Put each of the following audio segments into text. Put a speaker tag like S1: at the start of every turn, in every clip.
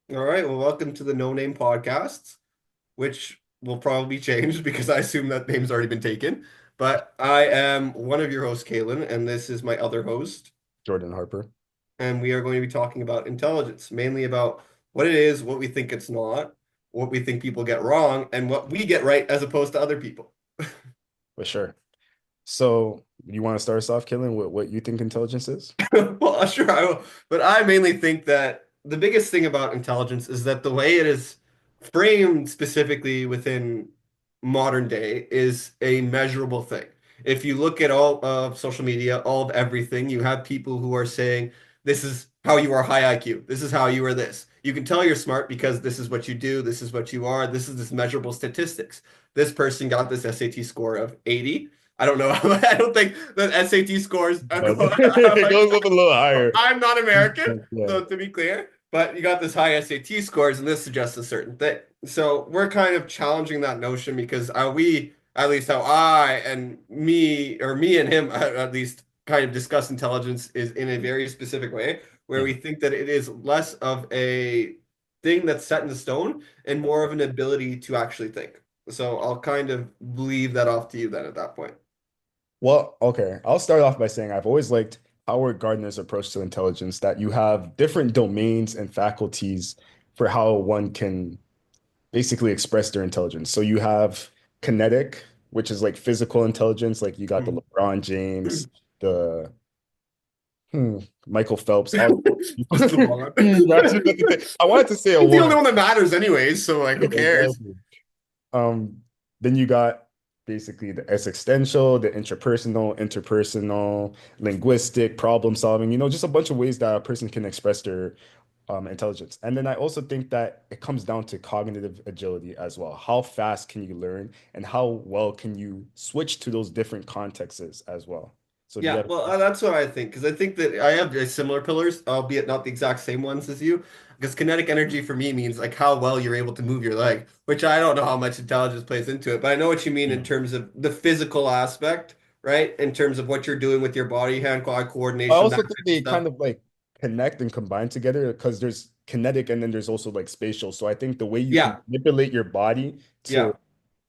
S1: All right, well, welcome to the No Name Podcasts, which will probably be changed because I assume that name's already been taken. But I am one of your hosts, Kalen, and this is my other host.
S2: Jordan Harper.
S1: And we are going to be talking about intelligence, mainly about what it is, what we think it's not, what we think people get wrong, and what we get right as opposed to other people.
S2: For sure. So you want to start us off, Killing, with what you think intelligence is?
S1: Well, sure, I will. But I mainly think that the biggest thing about intelligence is that the way it is framed specifically within modern day is a measurable thing. If you look at all of social media, all of everything, you have people who are saying, this is how you are high IQ. This is how you are this. You can tell you're smart because this is what you do. This is what you are. This is this measurable statistics. This person got this SAT score of 80. I don't know. I don't think that SAT scores are
S2: But it
S1: like
S2: goes up a little higher.
S1: I'm not American,
S2: Yeah.
S1: so to be clear, but you got this high SAT scores, and this suggests a certain thing. So we're kind of challenging that notion because we, at least how I and me, or me and him, at least kind of discuss intelligence is in a very specific way, where we
S2: Mhm.
S1: think that it is less of a thing that's set in stone and more of an ability to actually think. So I'll kind of leave that off to you then at that point.
S2: Well, okay. I'll start off by saying I've always liked Howard Gardner's approach to intelligence, that you have different domains and faculties for how one can basically express their intelligence. So you have kinetic, which is like physical intelligence, like you got the
S1: Mhm.
S2: LeBron James, the Hmm, Michael Phelps. All
S1: Just LeBron.
S2: I wanted to say a
S1: He's the only
S2: one.
S1: one that matters anyways, so like who cares?
S2: Exactly. Um, then you got basically the existential, the interpersonal, linguistic, problem solving, just a bunch of ways that a person can express their intelligence. And then I also think that it comes down to cognitive agility as well. How fast can you learn and how well can you switch to those different contexts as well? So do you
S1: Yeah,
S2: have
S1: well, that's what I think because I think that I have similar pillars, albeit not the exact same ones as you. Because kinetic energy for me means like how well you're able to move your leg, which I don't know how much intelligence plays into it, but I know what you mean in terms of the physical aspect, right? In terms of what you're doing with your body, hand-eye
S2: I
S1: coordination, that
S2: also think
S1: type of
S2: they
S1: stuff.
S2: kind of like connect and combine together because there's kinetic and then there's also like spatial. So I think the way you can
S1: Yeah,
S2: manipulate your body
S1: yeah.
S2: to,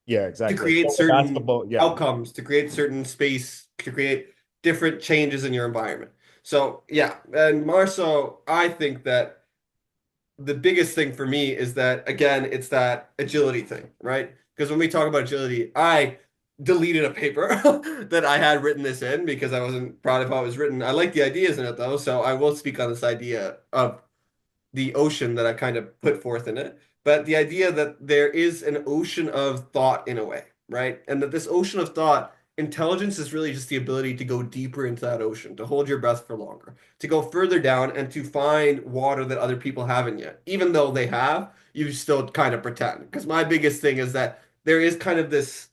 S2: yeah,
S1: To
S2: exactly. Like
S1: create
S2: throw a
S1: certain
S2: basketball. Yeah.
S1: outcomes, to create certain space, to create different changes in your environment. So yeah, and more so, I think that the biggest thing for me is that again, it's that agility thing, right? Because when we talk about agility, I deleted a paper that I had written this in because I wasn't proud of how it was written. I like the ideas in it though, so I will speak on this idea of the ocean that I kind of put forth in it, but the idea that there is an ocean of thought in a way, right? And that this ocean of thought, intelligence is really just the ability to go deeper into that ocean, to hold your breath for longer, to go further down and to find water that other people haven't yet. Even though they have, you still kind of pretend. Because my biggest thing is that there is kind of this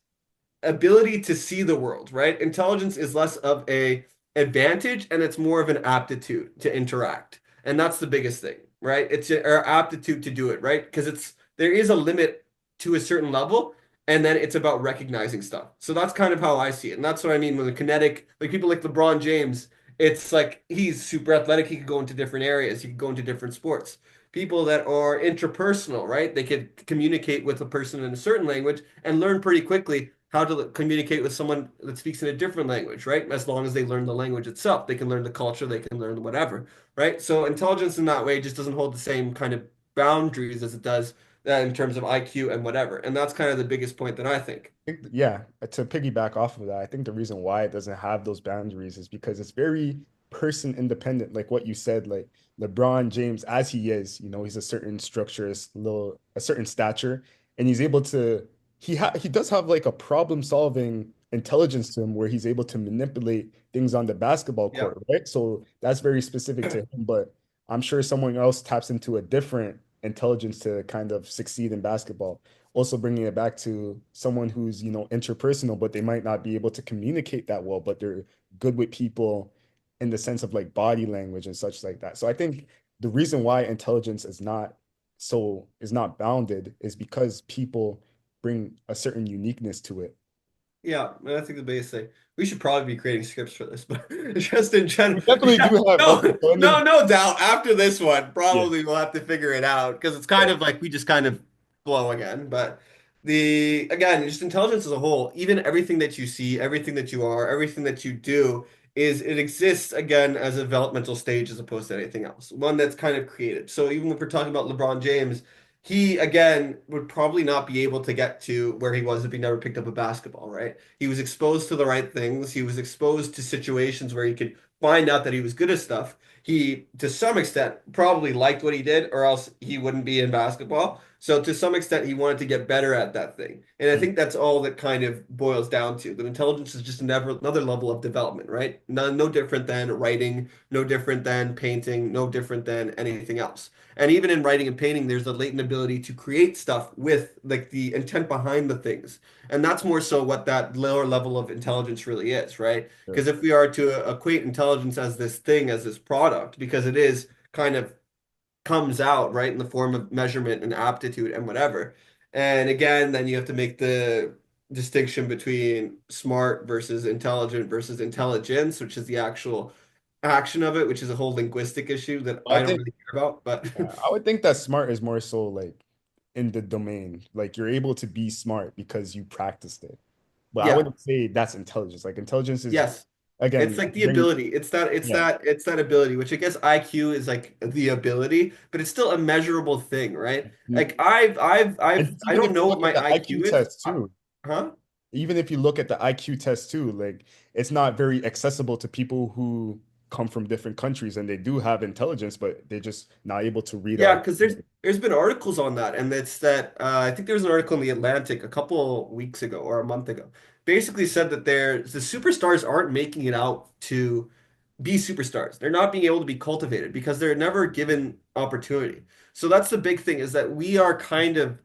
S1: ability to see the world, right? Intelligence is less of a advantage and it's more of an aptitude to interact. And that's the biggest thing, right? It's our aptitude to do it, right? Because it's there is a limit to a certain level and then it's about recognizing stuff. So that's kind of how I see it. And that's what I mean when the kinetic, like people like LeBron James, it's like he's super athletic, he could go into different areas, he could go into different sports. People that are interpersonal, right? They could communicate with a person in a certain language and learn pretty quickly how to communicate with someone that speaks in a different language, right? As long as they learn the language itself, they can learn the culture, they can learn whatever, right? So intelligence in that way just doesn't hold the same kind of boundaries as it does in terms of IQ and whatever. And that's kind of the biggest point that I think.
S2: Yeah, to piggyback off of that, I think the reason why it doesn't have those boundaries is because it's very person independent. Like what you said, like LeBron James, as he is, he's a certain structure, a certain stature, and he's able to, he does have like a problem solving intelligence to him where he's able to manipulate things on the basketball
S1: Yeah.
S2: court, right? So that's very specific to him, but I'm sure someone else taps into a different intelligence to kind of succeed in basketball, also bringing it back to someone who's interpersonal, but they might not be able to communicate that well, but they're good with people in the sense of like body language and such like that. So I think the reason why intelligence is not bounded is because people bring a certain uniqueness to it.
S1: Yeah, I think the biggest thing we should probably be creating scripts for this, but just in general,
S2: We definitely
S1: yeah,
S2: do have okay.
S1: no,
S2: So in the
S1: no doubt. After this one,
S2: yeah,
S1: probably we'll have to figure it out because it's kind
S2: yeah,
S1: of like we just kind of blow again. But the again, just intelligence as a whole, even everything that you see, everything that you are, everything that you do, is it exists again as a developmental stage as opposed to anything else. One that's kind of created. So even if we're talking about LeBron James he again would probably not be able to get to where he was if he never picked up a basketball, right? He was exposed to the right things. He was exposed to situations where he could find out that he was good at stuff. He, to some extent, probably liked what he did, or else he wouldn't be in basketball. So, to some extent, he wanted to get better at that thing. And I
S2: mm,
S1: think that's all that kind of boils down to. That intelligence is just another level of development, right? No different than writing, no different than painting, no different than anything else. And even in writing and painting, there's a latent ability to create stuff with like the intent behind the things. And that's more so what that lower level of intelligence really is, right?
S2: sure.
S1: Because if we are to equate intelligence as this thing, as this product, because it is kind of comes out, right, in the form of measurement and aptitude and whatever. And again, then you have to make the distinction between smart versus intelligent versus intelligence, which is the actual action of it, which is a whole linguistic issue that
S2: I
S1: I don't
S2: think
S1: really care about. But
S2: I would think that smart is more so like in the domain. Like you're able to be smart because you practiced it. But I
S1: yeah,
S2: wouldn't say that's intelligence. Like intelligence is
S1: yes. It's
S2: again
S1: like the
S2: bring
S1: ability.
S2: yeah.
S1: It's that ability, which I guess IQ is like the ability, but it's still a measurable thing, right?
S2: Mm.
S1: Like
S2: And
S1: I
S2: even
S1: don't
S2: if you
S1: know what
S2: look at
S1: my
S2: the IQ
S1: IQ is.
S2: test too,
S1: Huh?
S2: even if you look at the IQ test too, like it's not very accessible to people who come from different countries and they do have intelligence, but they're just not able to read
S1: Yeah,
S2: our.
S1: because there's been articles on that, and it's that I think there was an article in the Atlantic a couple weeks ago or a month ago, basically said that the superstars aren't making it out to be superstars. They're not being able to be cultivated because they're never given opportunity. So that's the big thing is that we are kind of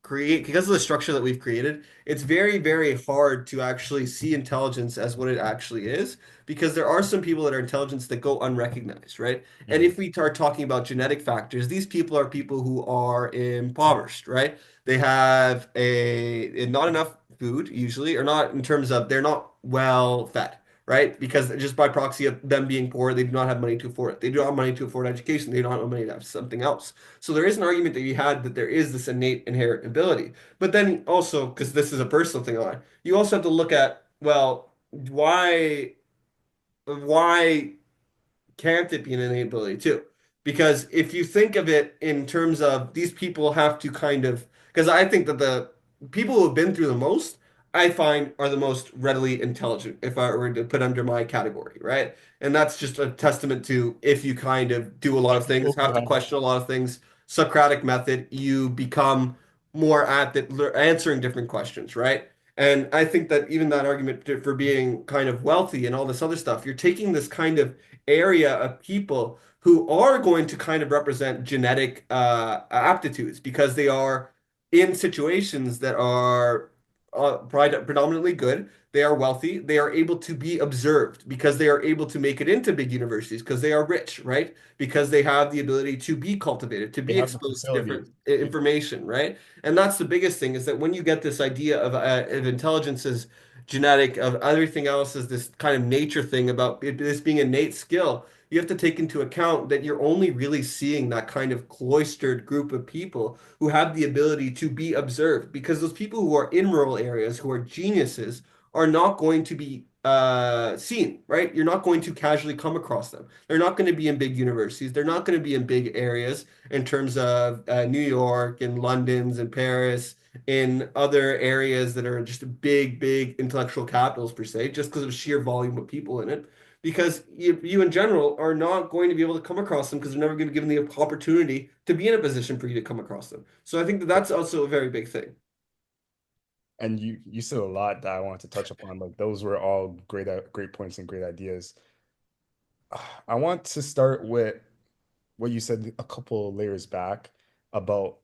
S1: create because of the structure that we've created, it's very, very hard to actually see intelligence as what it actually is because there are some people that are intelligence that go unrecognized, right? And
S2: Mhm.
S1: if we are talking about genetic factors, these people are people who are impoverished, right? They have not enough food usually, or not in terms of they're not well fed, right? Because just by proxy of them being poor, they do not have money to afford it. They do not have money to afford education. They don't have money to have something else. So there is an argument that you had that there is this innate inherent ability. But then also, because this is a personal thing on, you also have to look at, well, why can't it be an innate ability too? Because if you think of it in terms of these people have to kind of, because I think that the people who have been through the most, I find are the most readily intelligent, if I were to put under my category, right? And that's just a testament to if you kind of do a lot of things,
S2: People who
S1: have to
S2: have
S1: question a lot of things, Socratic method, you become more at answering different questions, right? And I think that even that argument for being kind of wealthy and all this other stuff, you're taking this kind of area of people who are going to kind of represent genetic aptitudes because they are in situations that are predominantly good. They are wealthy. They are able to be observed because they are able to make it into big universities because they are rich, right? Because they have the ability to be cultivated, to
S2: they
S1: be
S2: have the
S1: exposed to
S2: facilities.
S1: different information, right? And that's the biggest thing is that when you get this idea of intelligence as genetic, of everything else as this kind of nature thing about this being innate skill, you have to take into account that you're only really seeing that kind of cloistered group of people who have the ability to be observed because those people who are in rural areas who are geniuses are not going to be seen, right? You're not going to casually come across them. They're not going to be in big universities. They're not going to be in big areas in terms of New York and London's and Paris in other areas that are just big, big intellectual capitals per se, just because of sheer volume of people in it. Because you in general are not going to be able to come across them because they're never going to be given the opportunity to be in a position for you to come across them. So I think that that's also a very big thing.
S2: And you said a lot that I wanted to touch upon. Like those were all great points and great ideas. I want to start with what you said a couple of layers back about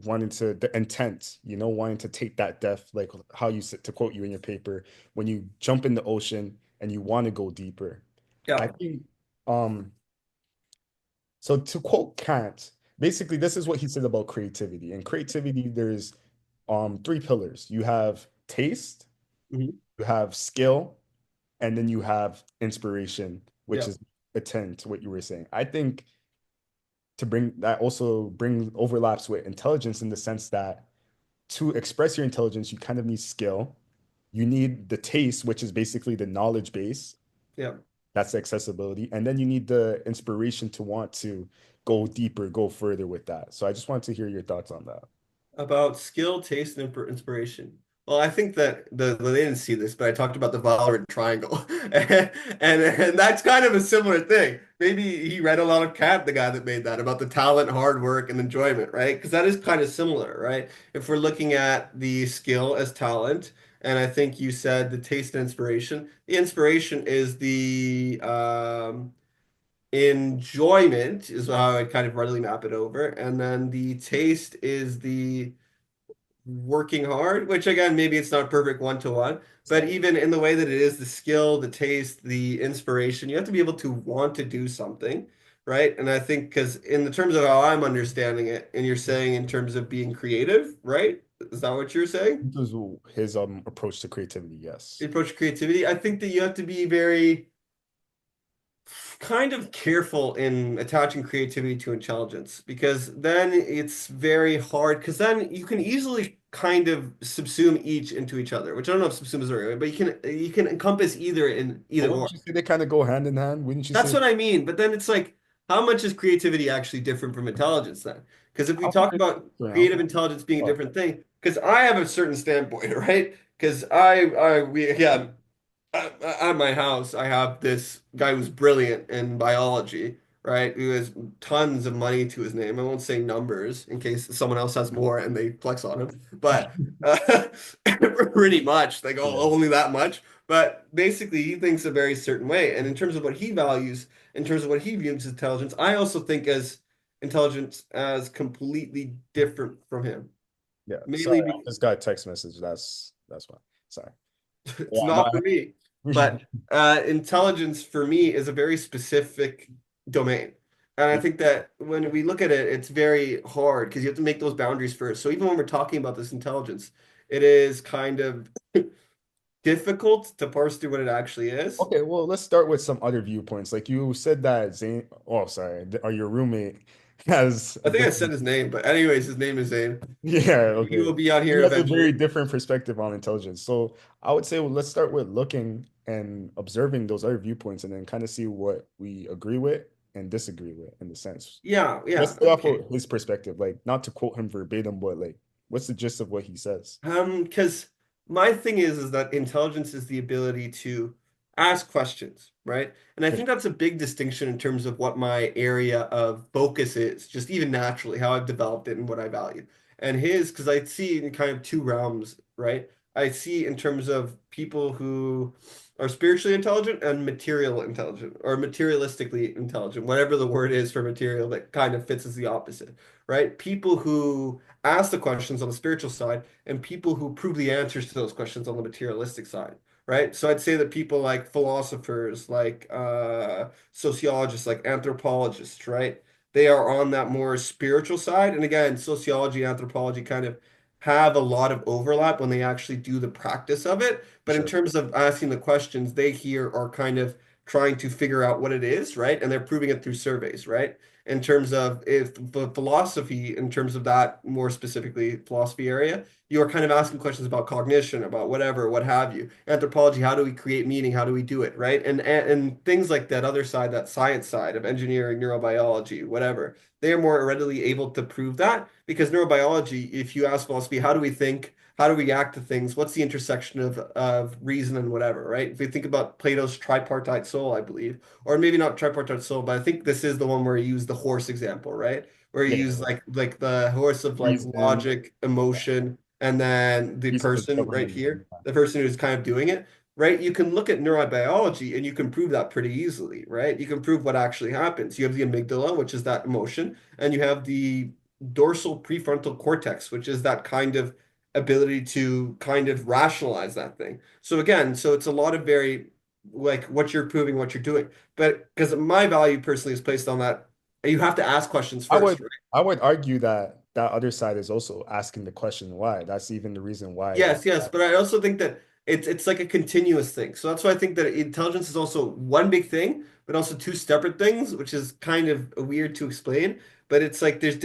S2: wanting to the intent, wanting to take that depth, like how you said to quote you in your paper, when you jump in the ocean and you want to go deeper. I
S1: Yeah.
S2: think so to quote Kant, basically this is what he said about creativity. In creativity, there's three pillars. You have taste,
S1: Mhm.
S2: you have skill, and then you have inspiration, which
S1: Yeah.
S2: is attend to what you were saying. I think to bring that also bring overlaps with intelligence in the sense that to express your intelligence, you kind of need skill. You need the taste, which is basically the knowledge base.
S1: Yeah.
S2: That's the accessibility. And then you need the inspiration to want to go deeper, go further with that. So I just want to hear your thoughts on that.
S1: About skill, taste, and inspiration. Well, I think that they didn't see this, but I talked about the Valorant triangle, and that's kind of a similar thing. Maybe he read a lot of Cat, the guy that made that, about the talent, hard work, and enjoyment, right? Because that is kind of similar, right? If we're looking at the skill as talent, and I think you said the taste and inspiration. The inspiration is the enjoyment is how I kind of readily map it over, and then the taste is the working hard, which again, maybe it's not perfect one to one, but
S2: So
S1: even in the way that it is the skill, the taste, the inspiration, you have to be able to want to do something, right? And I think because in the terms of how I'm understanding it, and you're saying in terms of being creative, right? Is that what you're saying?
S2: this is his approach to creativity,
S1: The
S2: yes.
S1: approach to creativity. I think that you have to be very kind of careful in attaching creativity to intelligence because then it's very hard because then you can easily kind of subsume each into each other, which I don't know if subsume is the right way, but you can encompass either in
S2: But
S1: either or.
S2: wouldn't you say they kind of go hand in hand? Wouldn't you
S1: That's
S2: say
S1: what I mean. But then it's like, how much is creativity actually different from intelligence then? Because if we
S2: how come
S1: talk about
S2: how
S1: creative
S2: come
S1: intelligence being a
S2: what?
S1: different thing, because I have a certain standpoint, right? Because we again at my house, I have this guy who's brilliant in biology, right? Who has tons of money to his name. I won't say numbers in case someone else has more and they flex on him, but pretty much, like
S2: Yeah.
S1: only that much. But basically, he thinks a very certain way. And in terms of what he values, in terms of what he views as intelligence, I also think as intelligence as completely different from him.
S2: Yeah. Sorry,
S1: Mainly
S2: I just got a text message. That's why. Sorry.
S1: it's
S2: Yeah, no,
S1: not for me. But intelligence for me is a very specific domain. And I think that when we look at it, it's very hard because you have to make those boundaries first. So even when we're talking about this intelligence, it is kind of difficult to parse through what it actually is.
S2: okay, well, let's start with some other viewpoints. Like you said that Zane, oh, sorry, or your roommate has a
S1: I think I said
S2: different,
S1: his name, but anyways, his name is Zane.
S2: yeah,
S1: He
S2: okay.
S1: will be on
S2: He
S1: here
S2: has a
S1: eventually.
S2: very different perspective on intelligence. So I would say, well, let's start with looking and observing those other viewpoints and then kind of see what we agree with and disagree with in the sense.
S1: Yeah,
S2: Let's
S1: yeah,
S2: stay off
S1: okay.
S2: of his perspective, like not to quote him verbatim, but like, what's the gist of what he says?
S1: Because my thing is that intelligence is the ability to ask questions, right? And I think that's a big distinction in terms of what my area of focus is, just even naturally, how I've developed it and what I value. And his, because I see in kind of two realms, right? I see in terms of people who are spiritually intelligent and material intelligent, or materialistically intelligent, whatever the word is for material that kind of fits as the opposite, right? People who ask the questions on the spiritual side and people who prove the answers to those questions on the materialistic side, right? So I'd say that people like philosophers, like sociologists, like anthropologists, right? They are on that more spiritual side. And again, sociology, anthropology kind of have a lot of overlap when they actually do the practice of it.
S2: For
S1: But in
S2: sure.
S1: terms of asking the questions, they here are kind of trying to figure out what it is, right? And they're proving it through surveys, right? In terms of if the philosophy, in terms of that more specifically philosophy area, you are kind of asking questions about cognition, about whatever, what have you. Anthropology, how do we create meaning? How do we do it, right? And things like that other side, that science side of engineering, neurobiology, whatever, they are more readily able to prove that because neurobiology, if you ask philosophy, how do we think? How do we react to things? What's the intersection of reason and whatever, right? If we think about Plato's tripartite soul, I believe, or maybe not tripartite soul, but I think this is the one where he used the horse example, right? Where he
S2: Yeah,
S1: used like the horse of like
S2: reason,
S1: logic, emotion, and then the
S2: reason is
S1: person right
S2: governing.
S1: here, the person who's kind of doing it, right? You can look at neurobiology and you can prove that pretty easily, right? You can prove what actually happens. You have the amygdala, which is that emotion, and you have the dorsal prefrontal cortex, which is that kind of ability to kind of rationalize that thing. So again, so it's a lot of very like what you're proving, what you're doing. But because my value personally is placed on that, you have to ask questions
S2: I
S1: first,
S2: would
S1: right?
S2: I would argue that that other side is also asking the question why. That's even the reason why.
S1: Yes, yes, but I also think that it's like a continuous thing. So that's why I think that intelligence is also one big thing, but also two separate things, which is kind of weird to explain. But it's like there's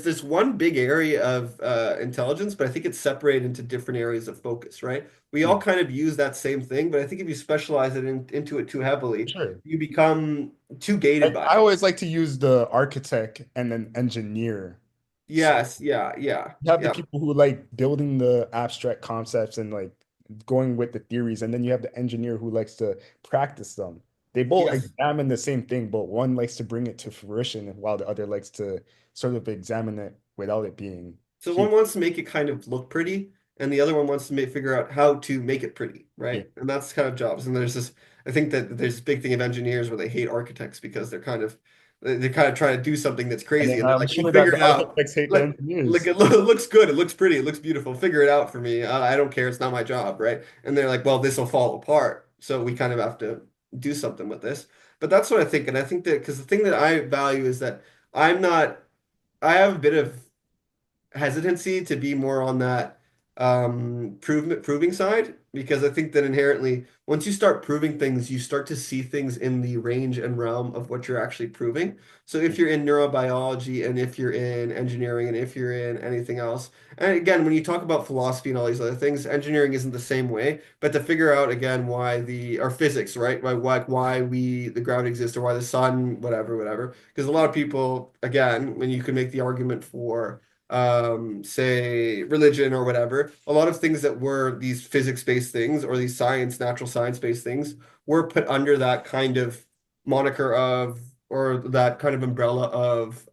S1: this one big area of intelligence, but I think it's separated into different areas of focus, right? We all
S2: Mm.
S1: kind of use that same thing, but I think if you specialize into it too heavily,
S2: Sure.
S1: you become too gated by
S2: I
S1: it.
S2: always like to use the architect and then engineer. So
S1: Yes, yeah, yeah,
S2: you have the
S1: yeah,
S2: people who like building the abstract concepts and like going with the theories, and then you have the engineer who likes to practice them. They both
S1: yes.
S2: examine the same thing, but one likes to bring it to fruition while the other likes to sort of examine it without it being
S1: So
S2: here.
S1: one wants to make it kind of look pretty, and the other one wants to figure out how to make it pretty,
S2: Yeah.
S1: right? And that's kind of jobs. And there's this, I think that there's this big thing of engineers where they hate architects because they're kind of trying to do something that's
S2: And
S1: crazy,
S2: then
S1: and they're
S2: I'm
S1: like, "Well,
S2: sure that
S1: figure
S2: the
S1: it out.
S2: architects hate the
S1: Look,
S2: engineers.
S1: it looks good. It looks pretty. It looks beautiful. Figure it out for me. I don't care. It's not my job, right?" And they're like, "Well, this will fall apart, so we kind of have to do something with this." But that's what I think, and I think that because the thing that I value is that I'm not. I have a bit of hesitancy to be more on that proving side because I think that inherently once you start proving things, you start to see things in the range and realm of what you're actually proving. So if you're in neurobiology and if you're in engineering and if you're in anything else, and again, when you talk about philosophy and all these other things, engineering isn't the same way, but to figure out again why the or physics, right? Why we the ground exists or why the sun, whatever. Because a lot of people, again, when you can make the argument for say religion or whatever, a lot of things that were these physics-based things or these natural science-based things were put under that kind of moniker of or that kind of umbrella of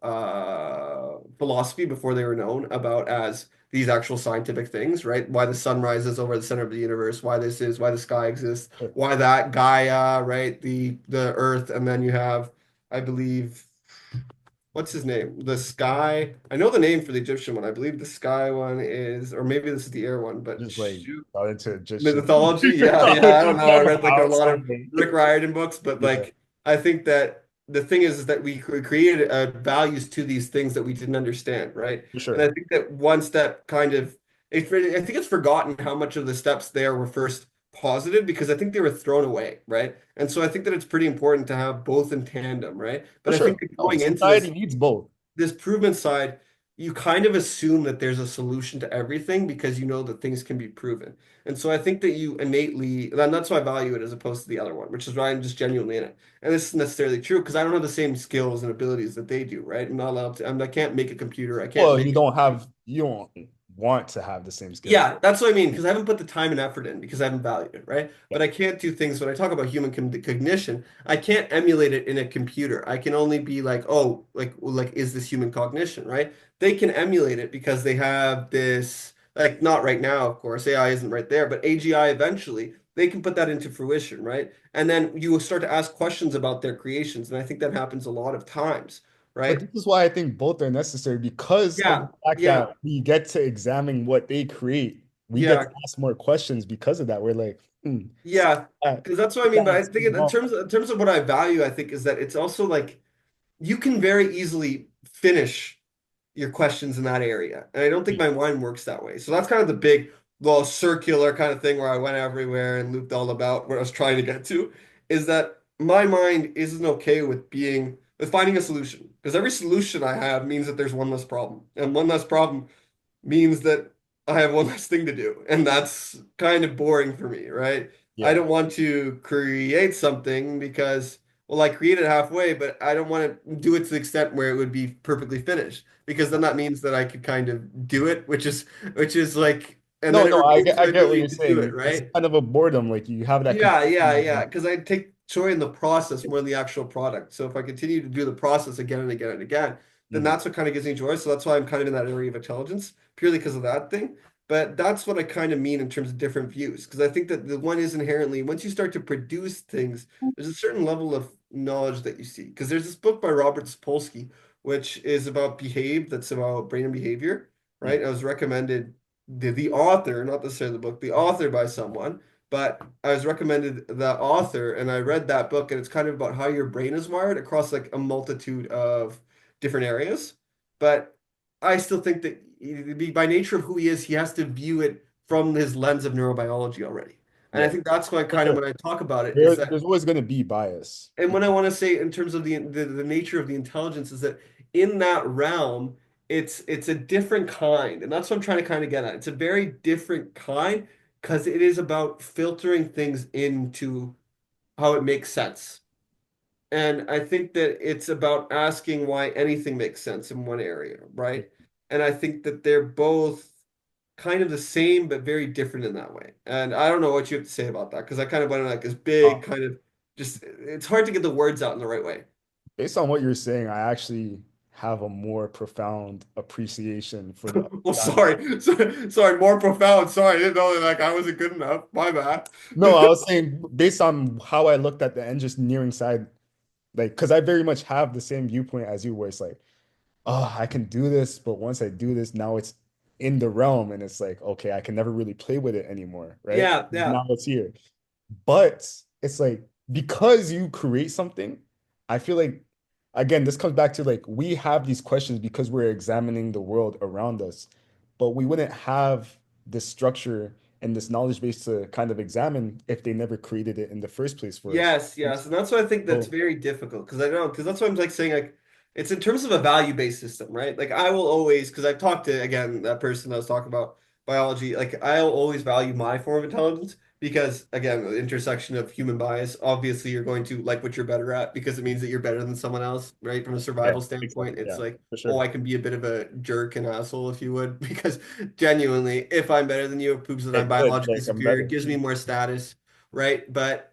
S1: philosophy before they were known about as these actual scientific things, right? Why the sun rises over the center of the universe, why the sky exists, why that Gaia, right? The Earth, and then you have, I believe what's his name? The sky. I know the name for the Egyptian one. I believe the sky one is, or maybe this is the air one, but
S2: Just like
S1: shoot.
S2: got into Egyptian
S1: Mythology. Yeah. I don't
S2: mythology
S1: know. I read like a
S2: somehow,
S1: lot of
S2: some way.
S1: Rick Riordan books, but
S2: Yeah,
S1: like I think that the thing is that we created values to these things that we didn't understand, right?
S2: for
S1: And I
S2: sure.
S1: think that one step kind of, I think it's forgotten how much of the steps there were first positive because I think they were thrown away, right? And so I think that it's pretty important to have both in tandem, right?
S2: For
S1: But I think
S2: sure.
S1: that
S2: No,
S1: going into
S2: society needs both.
S1: this proven side, you kind of assume that there's a solution to everything because you know that things can be proven. And so I think that you innately, and that's why I value it as opposed to the other one, which is why I'm just genuinely in it. And this is necessarily true because I don't have the same skills and abilities that they do, right? I'm not allowed to, I can't make a computer. I can't
S2: Well,
S1: make
S2: you don't want to have the same skills.
S1: yeah, that's what I mean, because I haven't put the time and effort in because I haven't valued it, right?
S2: Yeah.
S1: But I can't do things when I talk about cognition, I can't emulate it in a computer. I can only be like, oh, is this human cognition, right? They can emulate it because they have this, like, not right now, of course, AI isn't right there, but AGI eventually, they can put that into fruition, right? And then you will start to ask questions about their creations, and I think that happens a lot of times,
S2: But
S1: right?
S2: this is why I think both are necessary because of the
S1: Yeah,
S2: fact that
S1: yeah,
S2: we get to examine what they create. We get to
S1: yeah.
S2: ask more questions because of that. We're like, so
S1: Yeah,
S2: that,
S1: because that's what I mean. But I
S2: that's
S1: think in terms of what I value, I think is that it's also like you can very easily finish your questions in that area, and I don't think my mind works that way. So that's kind of the big, well, circular kind of thing where I went everywhere and looped all about what I was trying to get to, is that my mind isn't okay with being with finding a solution because every solution I have means that there's one less problem, and one less problem means that I have one less thing to do. And that's kind of boring for me, right? I
S2: yeah.
S1: don't want to create something because, well, I created halfway, but I don't want to do it to the extent where it would be perfectly finished because then that means that I could kind of do it, which is like, and
S2: No,
S1: then it
S2: no,
S1: removes
S2: I
S1: my
S2: get what
S1: ability
S2: you're
S1: to do it,
S2: saying. It's
S1: right?
S2: kind of a boredom. Like you have that
S1: Yeah.
S2: completely.
S1: Because I take joy in the process more than the actual product. So if I continue to do the process again and again and again, then
S2: Mhm.
S1: that's what kind of gives me joy. So that's why I'm kind of in that area of intelligence, purely because of that thing. But that's what I kind of mean in terms of different views. Because I think that the one is inherently, once you start to produce things, there's a certain level of knowledge that you see. Because there's this book by Robert Sapolsky, which is about that's about brain and behavior, right? I was recommended the author, not necessarily the book, the author by someone but I was recommended the author, and I read that book, and it's kind of about how your brain is wired across like a multitude of different areas. But I still think that by nature of who he is, he has to view it from his lens of neurobiology already. And I
S2: Yeah,
S1: think that's why
S2: for
S1: kind of
S2: sure.
S1: when I talk about it is that,
S2: There's always going to be bias.
S1: and what I want to say in terms of the nature of the intelligence is that in that realm, it's a different kind, and that's what I'm trying to kind of get at. It's a very different kind because it is about filtering things into how it makes sense. And I think that it's about asking why anything makes sense in one area, right? And I think that they're both kind of the same, but very different in that way. And I don't know what you have to say about that because I kind of went on like this
S2: Uh,
S1: big kind of just, it's hard to get the words out in the right way.
S2: Based on what you're saying, I actually have a more profound appreciation for the
S1: Well,
S2: understanding.
S1: sorry, more profound. Sorry, I didn't know that like I wasn't good enough. My bad.
S2: No, I was saying based on how I looked at the engineering side, like, because I very much have the same viewpoint as you, where it's like, oh, I can do this, but once I do this, now it's in the realm, and it's like, okay, I can never really play with it anymore, right?
S1: Yeah, yeah.
S2: Now it's here. But it's like because you create something, I feel like again, this comes back to like we have these questions because we're examining the world around us, but we wouldn't have this structure and this knowledge base to kind of examine if they never created it in the first place for us.
S1: Yes, yes, and that's what I think that's
S2: So
S1: very difficult because I know because that's what I'm like saying like it's in terms of a value-based system, right? Like I will always because I've talked to again that person I was talking about biology, like I'll always value my form of intelligence because again the intersection of human bias. Obviously, you're going to like what you're better at because it means that you're better than someone else, right? From a
S2: yeah,
S1: survival
S2: makes sense.
S1: standpoint, it's
S2: Yeah,
S1: like
S2: for
S1: oh
S2: sure.
S1: I can be a bit of a jerk and asshole if you would because genuinely if I'm better than you, it proves that I'm
S2: It could,
S1: biologically
S2: like I'm
S1: superior, it
S2: better.
S1: gives me more status, right? But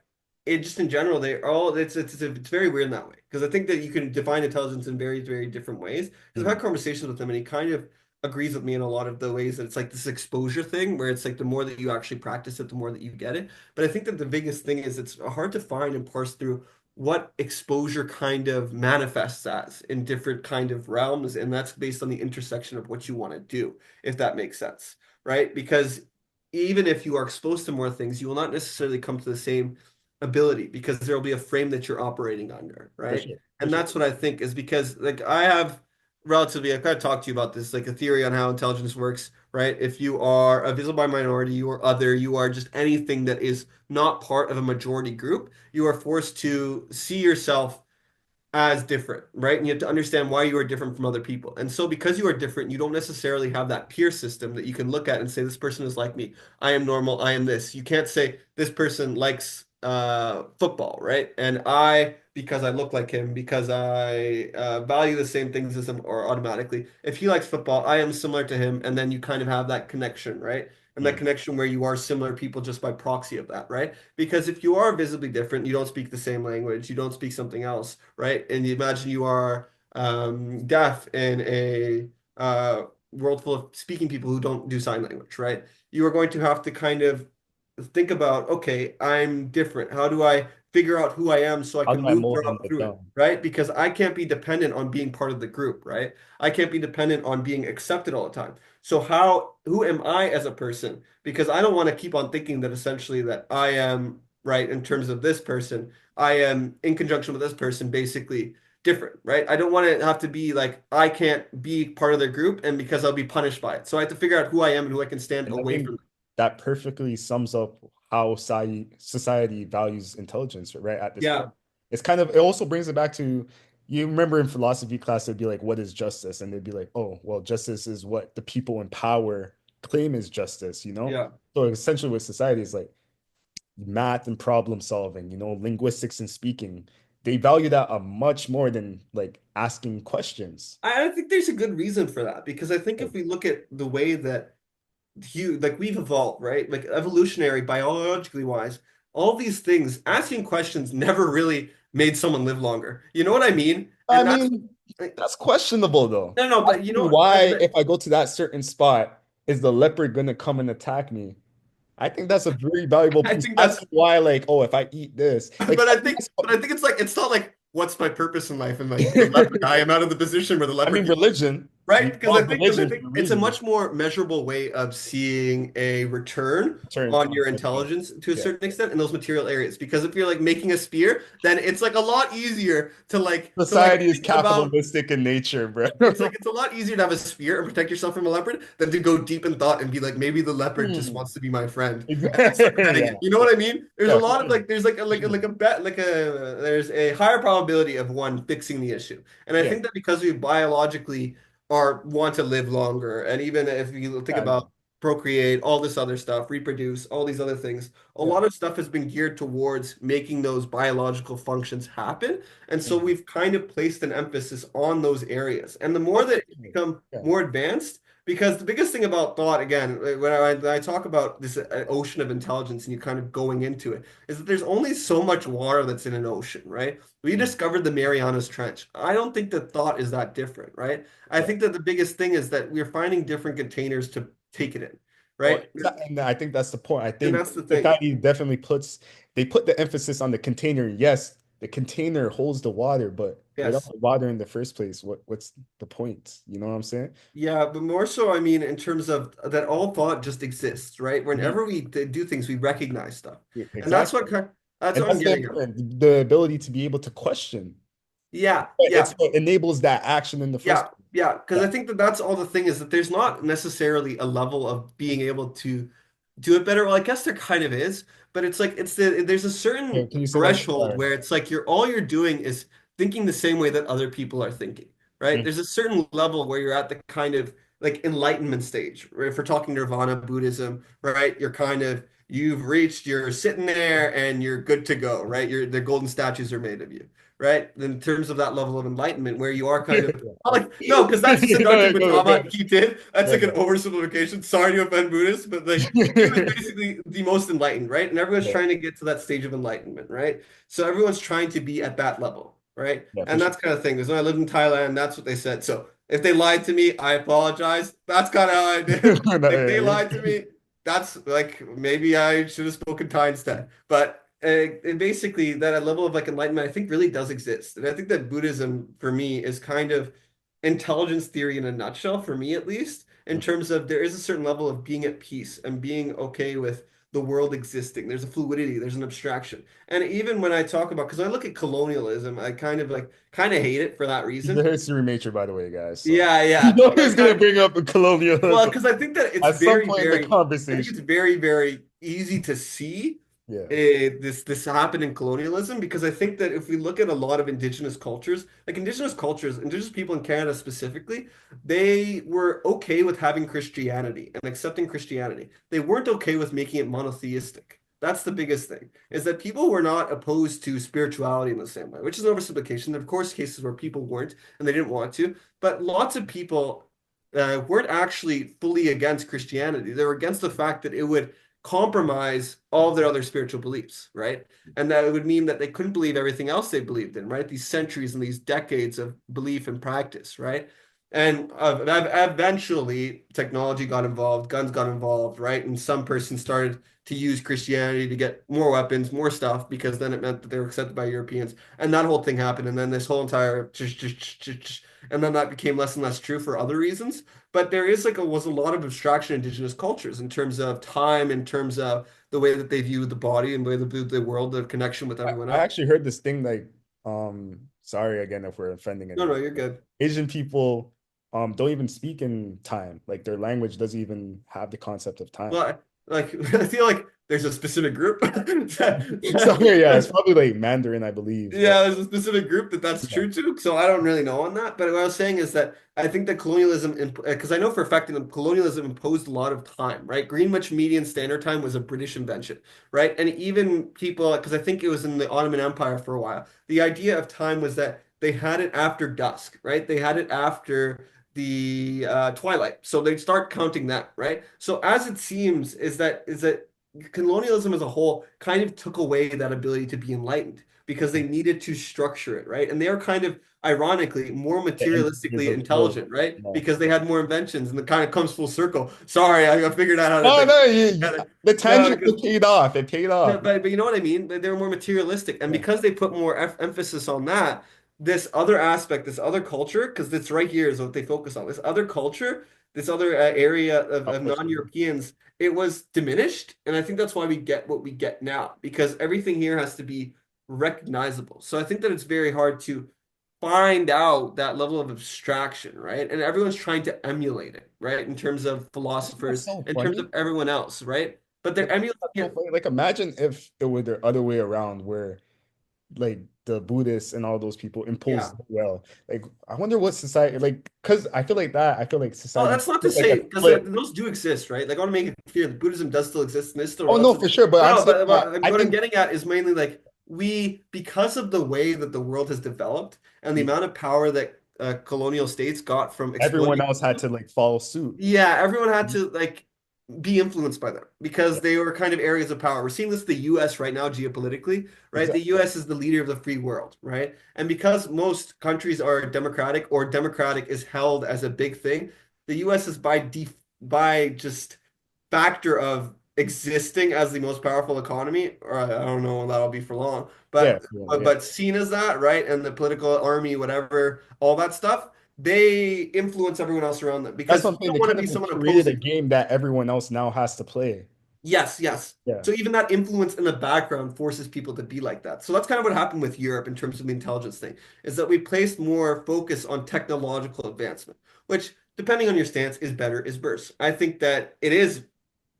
S1: it just in general they all it's very weird in that way because I think that you can define intelligence in very very different ways because I've
S2: Mhm.
S1: had conversations with him and he kind of agrees with me in a lot of the ways that it's like this exposure thing where it's like the more that you actually practice it the more that you get it, but I think that the biggest thing is it's hard to find and parse through what exposure kind of manifests as in different kind of realms, and that's based on the intersection of what you want to do, if that makes sense, right? Because even if you are exposed to more things you will not necessarily come to the same ability because there will be a frame that you're operating under,
S2: For
S1: right?
S2: sure, for
S1: And
S2: sure.
S1: that's what I think is because like I have relatively I've kind of talked to you about this, like a theory on how intelligence works, right? If you are a visible minority, you are other, you are just anything that is not part of a majority group, you are forced to see yourself as different, right? And you have to understand why you are different from other people. And so because you are different, you don't necessarily have that peer system that you can look at and say, this person is like me. I am normal. I am this. You can't say this person likes football, right? And I, because I look like him, because I value the same things as him, or automatically, if he likes football, I am similar to him. And then you kind of have that connection, right? And that
S2: Mm.
S1: connection where you are similar people just by proxy of that, right? Because if you are visibly different, you don't speak the same language, you don't speak something else, right? And you imagine you are deaf in a world full of speaking people who don't do sign language, right? You are going to have to kind of think about, okay, I'm different. How do I figure out who I am so I
S2: How
S1: can
S2: do I
S1: move
S2: mold and
S1: throughout
S2: get
S1: through it,
S2: done?
S1: right? Because I can't be dependent on being part of the group, right? I can't be dependent on being accepted all the time. So who am I as a person? Because I don't want to keep on thinking that essentially that I am right in terms of this person. I am in conjunction with this person, basically different, right? I don't want to have to be like I can't be part of their group, and because I'll be punished by it. So I have to figure out who I am and who I can stand
S2: And I
S1: away
S2: think
S1: from.
S2: that perfectly sums up how society values intelligence, right? At this
S1: Yeah,
S2: point, it's kind of, it also brings it back to, you remember in philosophy class, it'd be like, what is justice? And they'd be like, oh, well, justice is what the people in power claim is justice, you know?
S1: yeah.
S2: So essentially, with society, is like math and problem solving, linguistics and speaking. They value that much more than like asking questions.
S1: I think there's a good reason for that because I think
S2: Right.
S1: if we look at the way that like we've evolved, right? Like evolutionary, biologically wise, all these things, asking questions never really made someone live longer. You know what I mean?
S2: I
S1: And that's
S2: mean, that's questionable though.
S1: no, no, but you
S2: Asking
S1: know,
S2: why, if I go to that certain spot, is the leopard gonna come and attack me? I think that's a very valuable
S1: I
S2: piece.
S1: think that's
S2: Asking why, like, oh, if I eat this, like,
S1: but I think it's like it's not like what's my purpose in life and like the leopard. I am out of the position where the
S2: I
S1: leopard
S2: mean,
S1: could,
S2: religion.
S1: right?
S2: We call
S1: Because I
S2: religion
S1: think
S2: for a
S1: it's a
S2: reason.
S1: much more measurable way of seeing a return
S2: Turn
S1: on your
S2: concept. Yeah.
S1: intelligence to a
S2: Yeah.
S1: certain extent in those material areas. Because if you're like making a spear, then it's like a lot easier to
S2: Society is
S1: think about
S2: capitalistic in nature, bro.
S1: it's a lot easier to have a spear and protect yourself from a leopard than to go deep in thought and be like, maybe the leopard just
S2: Hmm.
S1: wants to be my friend and then start
S2: Exactly.
S1: petting
S2: Yeah.
S1: it. You know
S2: Yeah.
S1: what I mean? There's a
S2: Yeah, for
S1: lot of
S2: sure.
S1: like there's
S2: For sure.
S1: like a bet like a there's a higher probability of one fixing the issue. And I
S2: Yeah.
S1: think that because we biologically are want to live longer, and even if you think
S2: Yeah. Yeah.
S1: about procreate, all this other stuff, reproduce, all these other things, a
S2: Yeah.
S1: lot of stuff has been geared towards making those biological functions happen. And so
S2: Mhm.
S1: we've kind of placed an emphasis on those areas. And the more
S2: Oh, for
S1: that you
S2: sure.
S1: become
S2: Yeah.
S1: more advanced, because the biggest thing about thought, again, when I talk about this ocean of intelligence and you kind of going into it, is that there's only so much water that's in an ocean, right? We
S2: Mm.
S1: discovered the Marianas Trench. I don't think that thought is that different, right? I
S2: Yeah.
S1: think that the biggest thing is that we're finding different containers to take it in,
S2: Oh,
S1: right?
S2: and I think that's the point. I
S1: And
S2: think
S1: that's the thing.
S2: society definitely they put the emphasis on the container. Yes, the container holds the water, but without
S1: Yes.
S2: the water in the first place, what's the point? You know what I'm saying?
S1: Yeah, but more so, I mean, in terms of that all thought just exists, right?
S2: Mhm.
S1: Whenever we do things, we recognize stuff.
S2: Yeah,
S1: And that's
S2: exactly.
S1: that's
S2: And
S1: what I'm
S2: that's the
S1: getting at.
S2: important, the ability to be able to question.
S1: Yeah,
S2: It's
S1: yeah.
S2: what enables that action in the first
S1: Yeah,
S2: place.
S1: yeah, because
S2: Yeah.
S1: I think that that's all the thing is that there's not necessarily a level of being able to do it better. Well, I guess there kind of is, but it's like there's a
S2: Yeah,
S1: certain
S2: can you say that?
S1: threshold
S2: Sorry.
S1: where it's like you're all you're doing is thinking the same way that other people are thinking, right?
S2: Mhm.
S1: There's a certain level where you're at the kind of like enlightenment stage, right? If we're talking Nirvana Buddhism, right? You've reached, you're sitting there and you're good to go, right? The golden statues are made of you, right? In terms of that level of enlightenment, where you are kind of like no, because that's
S2: No,
S1: Siddhartha
S2: yeah, go, go.
S1: Gautama. He did. That's
S2: Yeah,
S1: like an
S2: yeah.
S1: oversimplification. Sorry to offend Buddhists, but like he was basically the most enlightened, right? And everyone's
S2: Yeah,
S1: trying to get to that stage of enlightenment, right? So everyone's trying to be at that level, right?
S2: yeah, for
S1: And
S2: sure.
S1: that's kind of thing. Because when I lived in Thailand, that's what they said. So if they lied to me, I apologize. That's kind of how I did.
S2: No,
S1: If
S2: yeah,
S1: they lied to me, that's like maybe I should have spoken Thai instead. But and basically, that level of like enlightenment, I think, really does exist. And I think that Buddhism, for me, is kind of intelligence theory in a nutshell, for me at least, in terms of there is a certain level of being at peace and being okay with the world existing. There's a fluidity, there's an abstraction. And even when I talk about, because I look at colonialism, I kind of hate it for that
S2: He's a
S1: reason.
S2: history major, by the way, guys. So
S1: Yeah,
S2: you
S1: yeah.
S2: know he's gonna bring up
S1: Well,
S2: colonialism
S1: because I think that
S2: at some point in the
S1: I think it's
S2: conversation.
S1: very, very easy to see
S2: Yeah.
S1: this happen in colonialism because I think that if we look at a lot of indigenous people in Canada specifically, they were okay with having Christianity and accepting Christianity. They weren't okay with making it monotheistic. That's the biggest thing, is that people were not opposed to spirituality in the same way, which is an oversimplification. There are, of course, cases where people weren't and they didn't want to, but lots of people weren't actually fully against Christianity. They were against the fact that it would compromise all of their other spiritual beliefs, right? And that it would mean that they couldn't believe everything else they believed in, right? These centuries and these decades of belief and practice, right? And eventually, technology got involved, guns got involved, right? And some person started to use Christianity to get more weapons, more stuff, because then it meant that they were accepted by Europeans. And that whole thing happened. And then this whole entire, and then that became less and less true for other reasons. But there is was a lot of abstraction in indigenous cultures in terms of time, in terms of the way that they view the body and the way they view the world, the connection with everyone
S2: I
S1: else.
S2: actually heard this thing like, sorry again if we're offending
S1: No, no,
S2: anyone.
S1: you're good.
S2: Asian people don't even speak in time. Like their language doesn't even have the concept of time.
S1: Well, like I feel like there's a specific group.
S2: So yeah, it's probably like Mandarin, I believe. But
S1: Yeah, there's a specific group that's
S2: yeah,
S1: true to. So I don't really know on that. But what I was saying is that I think that colonialism, because I know for a fact that colonialism imposed a lot of time, right? Greenwich Median Standard Time was a British invention, right? And even people, because I think it was in the Ottoman Empire for a while, the idea of time was that they had it after dusk, right? They had it after the twilight. So they'd start counting that, right? So as it seems, is that colonialism as a whole kind of took away that ability to be enlightened because they needed to structure it, right? And they are kind of ironically more
S2: the engineers
S1: materialistically
S2: of the world.
S1: intelligent, right?
S2: Yeah.
S1: Because they had more inventions and it kind of comes full circle. Sorry, I figured out how to
S2: Oh
S1: think.
S2: no, the
S1: No,
S2: tangent
S1: because
S2: paid off. It paid
S1: no,
S2: off.
S1: but you know what I mean? They were more materialistic, and
S2: Yeah.
S1: because they put more emphasis on that, this other aspect, this other culture, because it's right here is what they focus on. This other culture, this other area
S2: I'll
S1: of
S2: push it.
S1: non-Europeans, it was diminished. And I think that's why we get what we get now, because everything here has to be recognizable. So I think that it's very hard to find out that level of abstraction, right? And everyone's trying to emulate it, right? In terms of
S2: That's
S1: philosophers,
S2: so
S1: in terms
S2: funny.
S1: of everyone else, right? But they're
S2: Like,
S1: emulating
S2: that's so
S1: it.
S2: funny. Like, imagine if it were the other way around, where like the Buddhists and all those people
S1: Yeah.
S2: imposed the will. Like, I wonder what society like, because I feel like that. I feel like
S1: Well,
S2: society
S1: that's not to
S2: feels like
S1: say
S2: a
S1: because
S2: flip.
S1: those do exist, right? Like I want to make it clear that Buddhism does still exist and is still
S2: Oh no,
S1: relative.
S2: for sure. But I'm
S1: No,
S2: saying
S1: but
S2: that I
S1: what I'm
S2: think
S1: getting at is mainly like we, because of the way that the world has developed and the amount of power that colonial states got from
S2: everyone
S1: exploiting
S2: else had
S1: people,
S2: to like follow suit.
S1: yeah, everyone had to like be influenced by them because
S2: Yeah,
S1: they were kind of areas of power. We're seeing this in the US right now geopolitically, right? The
S2: exactly.
S1: US is the leader of the free world, right? And because most countries are democratic or democratic is held as a big thing, the US is by just factor of existing as the most powerful economy, or I don't know when that'll be for long,
S2: Yeah,
S1: but
S2: yeah,
S1: but
S2: yeah.
S1: but seen as that, right? And the political army, whatever, all that stuff, they influence everyone else around them
S2: That's
S1: because you
S2: something
S1: don't
S2: they
S1: want to
S2: kind
S1: be
S2: of like
S1: someone
S2: created a
S1: opposing.
S2: game that everyone else now has to play.
S1: Yes, yes.
S2: Yeah.
S1: So even that influence in the background forces people to be like that. So that's kind of what happened with Europe in terms of the intelligence thing, is that we placed more focus on technological advancement, which, depending on your stance, is better, is worse. I think that it is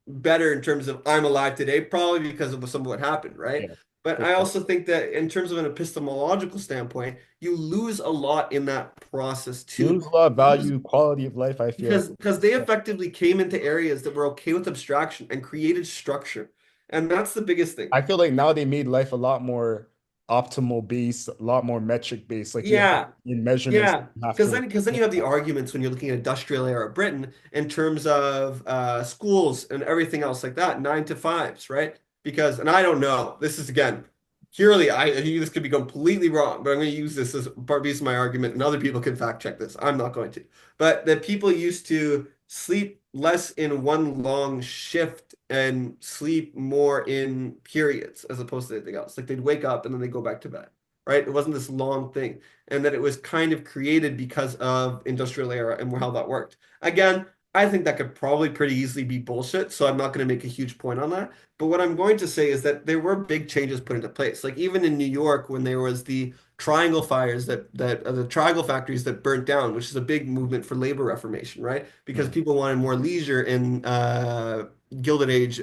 S1: better in terms of I'm alive today, probably because of some of what happened, right?
S2: Yeah,
S1: But
S2: for
S1: I
S2: sure.
S1: also think that in terms of an epistemological standpoint, you lose a lot in that process
S2: You
S1: too.
S2: lose a lot of
S1: You lose
S2: value, quality of life, I feel like.
S1: because they effectively came into areas that were okay with abstraction and created structure. And that's the biggest thing.
S2: I feel like now they made life a lot more optimal based, a lot more metric based. Like you have
S1: Yeah.
S2: in measurements,
S1: Yeah.
S2: you have to
S1: Because then you
S2: hit
S1: have the
S2: that.
S1: arguments when you're looking at industrial era Britain in terms of schools and everything else like that, nine to fives, right? Because, and I don't know, this is again, purely, I think this could be completely wrong, but I'm going to use this as part piece of my argument, and other people can fact check this. I'm not going to. But that people used to sleep less in one long shift and sleep more in periods as opposed to anything else. Like they'd wake up and then they go back to bed, right? It wasn't this long thing, and that it was kind of created because of industrial era and how that worked. Again, I think that could probably pretty easily be bullshit, so I'm not going to make a huge point on that. But what I'm going to say is that there were big changes put into place. Like even in New York, when there was the triangle fires that the triangle factories that burnt down, which is a big movement for labor reformation, right? Because
S2: Mhm.
S1: people wanted more leisure in Gilded Age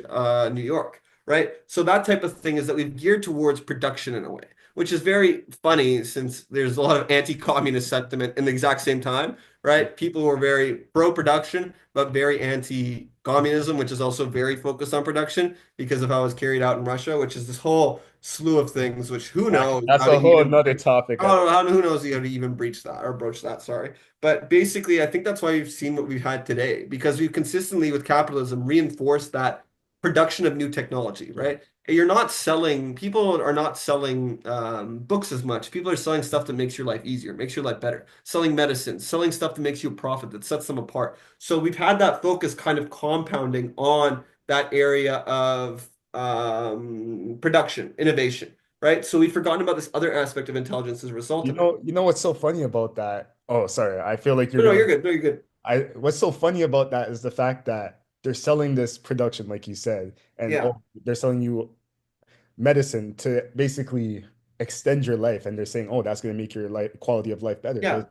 S1: New York, right? So that type of thing is that we've geared towards production in a way, which is very funny since there's a lot of anti-communist sentiment in the exact same time, right? People were very pro-production, but very anti-communism, which is also very focused on production because of how it was carried out in Russia, which is this whole slew of things, which who knows
S2: That's
S1: how to
S2: a whole
S1: even,
S2: another topic.
S1: I don't know, who knows how to even breach that or broach that, sorry. But basically, I think that's why we've seen what we've had today, because we've consistently, with capitalism, reinforced that production of new technology,
S2: Yeah.
S1: right? You're not selling, people are not selling books as much. People are selling stuff that makes your life easier, makes your life better, selling medicine, selling stuff that makes you a profit, that sets them apart. So we've had that focus kind of compounding on that area of production, innovation, right? So we've forgotten about this other aspect of intelligence as a result of it.
S2: You know what's so funny about that? Oh, sorry. I feel like you're
S1: No, no,
S2: gonna
S1: you're good. No, you're good.
S2: I what's so funny about that is the fact that they're selling this production, like you said, and
S1: Yeah,
S2: oh, they're selling you medicine to basically extend your life, and they're saying, oh, that's gonna make your life quality of life better.
S1: yeah.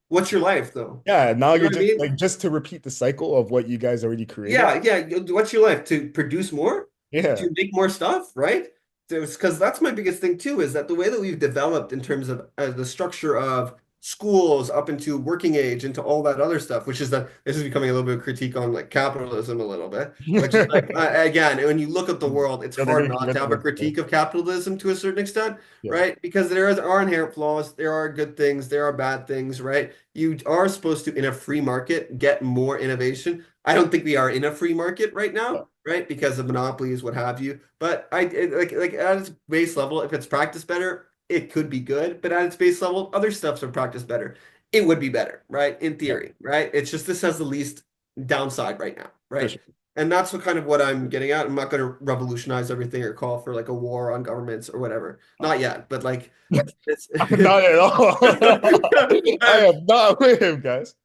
S1: What's your life though?
S2: Yeah, now
S1: You know
S2: you're
S1: what I
S2: just
S1: mean?
S2: like just to repeat the cycle of what you guys already created.
S1: Yeah, yeah. What's your life? To produce more?
S2: Yeah.
S1: To make more stuff, right? Because that's my biggest thing too, is that the way that we've developed in terms of the structure of schools up into working age, into all that other stuff, which is that this is becoming a little bit of critique on like capitalism a little bit, which is like again, when you look at the world, it's
S2: Yeah, they're
S1: hard
S2: gonna
S1: not
S2: get
S1: to have a
S2: into it.
S1: critique of capitalism to a certain extent,
S2: Yeah.
S1: right? Because are inherent flaws, there are good things, there are bad things, right? You are supposed to, in a free market, get more innovation. I don't think we are in a free market right
S2: Yeah.
S1: now, right? Because of monopolies, what have you. But like at its base level, if it's practiced better, it could be good. But at its base level, other stuffs are practiced better. It would be better, right? In
S2: Yeah,
S1: theory, right? It's just this has the least downside right now,
S2: for
S1: right?
S2: sure.
S1: And that's what kind of what I'm getting at. I'm not going to revolutionize everything or call for like a war on governments or whatever.
S2: Uh,
S1: Not yet, but like it's
S2: Not at all. I
S1: uh,
S2: am not with him, guys.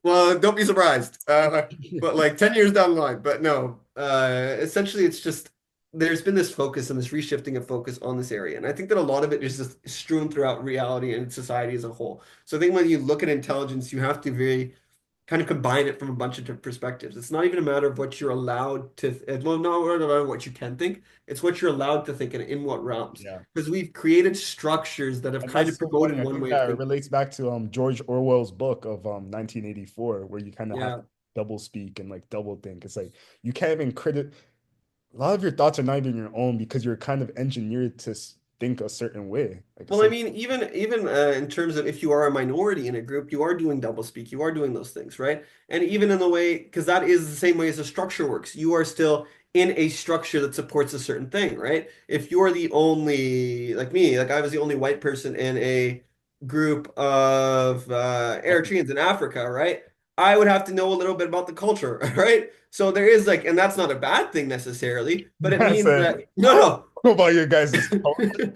S1: well, don't be surprised. But like 10 years down the line, but no. Essentially it's just there's been this focus and this reshifting of focus on this area. And I think that a lot of it is just strewn throughout reality and society as a whole. So I think when you look at intelligence, you have to very kind of combine it from a bunch of different perspectives. It's not even a matter of what you're allowed to, well, not about what you can think. It's what you're allowed to think and in what realms.
S2: Yeah.
S1: Because we've created structures that have
S2: And
S1: kind of
S2: that's so funny.
S1: promoted
S2: I
S1: one
S2: think
S1: way of
S2: that
S1: thinking.
S2: relates back to George Orwell's book of 1984, where you kind of have
S1: Yeah.
S2: to double speak and like double think. It's like you can't even credit a lot of your thoughts are not even your own because you're kind of engineered to think a certain way. Like
S1: Well, I
S2: some
S1: mean, even in terms of if you are a minority in a group, you are doing double speak, you are doing those things, right? And even in the way, because that is the same way as a structure works. You are still in a structure that supports a certain thing, right? If you're the only, like me, like I was the only white person in a group of Eritreans in Africa, right? I would have to know a little bit about the culture, right? So there is like, and that's not a bad thing necessarily, but it
S2: I
S1: means
S2: said,
S1: that
S2: I
S1: no,
S2: don't
S1: no.
S2: know about your guys' culture.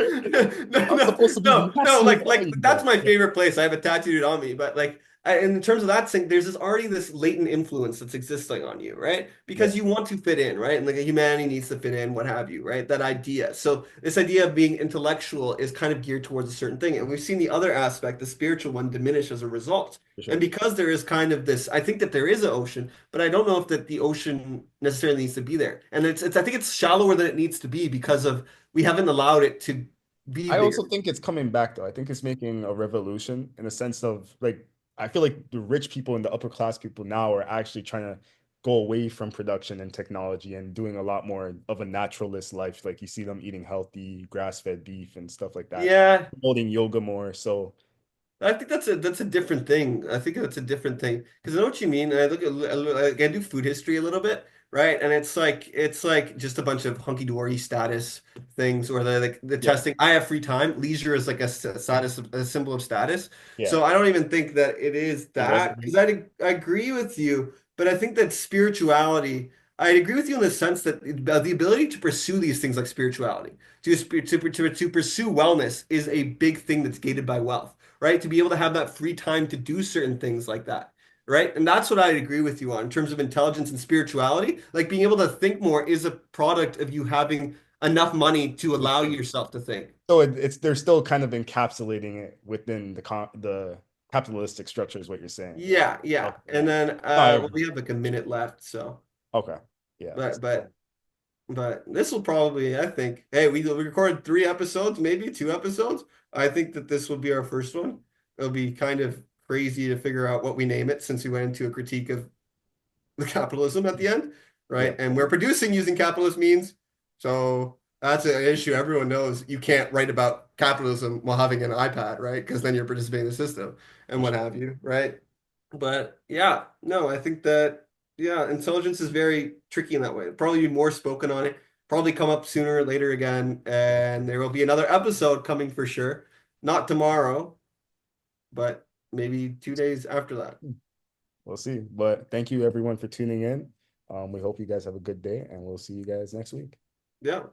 S1: No,
S2: I'm
S1: no,
S2: supposed to be
S1: no,
S2: messing with all
S1: like
S2: you
S1: that's
S2: guys.
S1: my favorite place. I have it tattooed on me, but like in terms of that thing, there's this already this latent influence that's existing on you, right?
S2: Yeah,
S1: Because you want to fit in, right? And like humanity needs to fit in, what have you, right? That idea. So this idea of being intellectual is kind of geared towards a certain thing, and we've seen the other aspect, the spiritual one, diminish as a result.
S2: for
S1: And
S2: sure.
S1: because there is kind of this, I think that there is an ocean, but I don't know if that the ocean necessarily needs to be there. And it's I think it's shallower than it needs to be because of we haven't allowed it to be
S2: I also
S1: bigger.
S2: think it's coming back though. I think it's making a revolution in the sense of like I feel like the rich people and the upper class people now are actually trying to go away from production and technology and doing a lot more of a naturalist life. Like you see them eating healthy, grass-fed beef and stuff like that,
S1: Yeah,
S2: promoting yoga more. So
S1: I think that's a different thing. I think that's a different thing because I know what you mean. I look at like, I do food history a little bit, right? And it's like just a bunch of hunky dory status things, or the
S2: yeah,
S1: testing. I have free time. Leisure is like status, a symbol of status.
S2: yeah,
S1: So I don't even think that it is
S2: it
S1: that because
S2: resonates.
S1: I agree with you, but I think that spirituality. I agree with you in the sense that the ability to pursue these things like spirituality, to pursue wellness is a big thing that's gated by wealth, right? To be able to have that free time to do certain things like that, right? And that's what I'd agree with you on in terms of intelligence and spirituality. Like being able to think more is a product of you having enough money to allow yourself to think.
S2: So it's they're still kind of encapsulating it within the capitalistic structure is what you're saying.
S1: Yeah, yeah.
S2: Okay,
S1: And
S2: yeah.
S1: then
S2: No, I
S1: well,
S2: agree.
S1: we have like a minute left, so
S2: Okay. Yeah.
S1: but
S2: So,
S1: but but this will probably, I think, hey, we recorded 3 episodes, maybe 2 episodes. I think that this will be our first one. It'll be kind of crazy to figure out what we name it since we went into a critique of the capitalism at the end,
S2: yeah.
S1: right? And we're producing using capitalist means. So that's an issue. Everyone knows you can't write about capitalism while having an iPad, right? Because then you're participating in the system and
S2: For
S1: what
S2: sure.
S1: have you, right? But yeah, no, I think that, yeah, intelligence is very tricky in that way. Probably be more spoken on it, probably come up sooner or later again.
S2: Yeah.
S1: And there will be another episode coming for sure. Not tomorrow, but maybe 2 days after that.
S2: We'll see. But thank you everyone for tuning in. We hope you guys have a good day and we'll see you guys next week.
S1: Yeah.